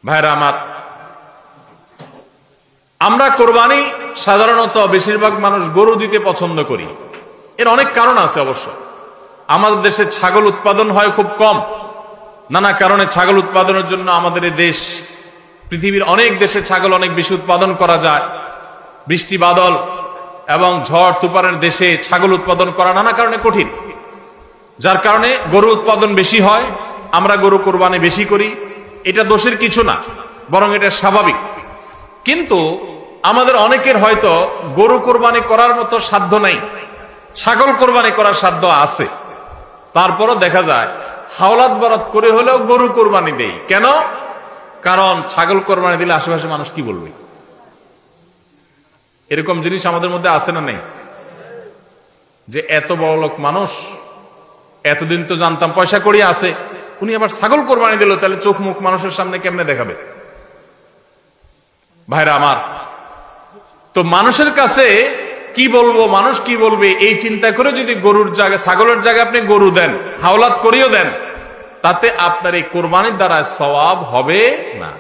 ভাইরা আমার, আমরা কোরবানি সাধারণত বেশিরভাগ মানুষ গরু দিতে পছন্দ করি। এর অনেক কারণ আছে অবশ্য। আমাদের দেশে ছাগল উৎপাদন হয় খুব কম। নানা কারণে ছাগল উৎপাদনের জন্য আমাদের এই দেশ, পৃথিবীর অনেক দেশে ছাগল অনেক বেশি উৎপাদন করা যায়। বৃষ্টি বাদল এবং ঝড় তুফানের দেশে ছাগল উৎপাদন করা নানা কারণে কঠিন, যার কারণে গরু উৎপাদন বেশি হয়। আমরা গরু কোরবানি বেশি করি। এটা দোষের কিছু না, বরং এটা স্বাভাবিক। কিন্তু আমাদের অনেকের হয়তো গরু কোরবানি করার মতো সাধ্য নাই, ছাগল কোরবানি করার সাধ্য আছে। তারপরও দেখা যায় হাওলাত বরাত করে হলেও গরু কোরবানি দেই। কেন? কারণ ছাগল কোরবানি দিলে আশেপাশে মানুষ কি বলবে। এরকম জিনিস আমাদের মধ্যে আছে না নেই? যে এত বড় লোক মানুষ, এতদিন তো জানতাম পয়সা করি আছে, উনি আবার ছাগল কোরবানি দিল, তাহলে চোখ মুখ মানুষের সামনে কেমনে দেখাবে? ভাইরা আমার, তো মানুষের কাছে কি বলবো, মানুষ কি বলবে, এই চিন্তা করে যদি গরুর জায়গায় ছাগলের জায়গায় আপনি গরু দেন, হাওলাত করিও দেন, তাতে আপনার এই কোরবানির দ্বারা সওয়াব হবে না।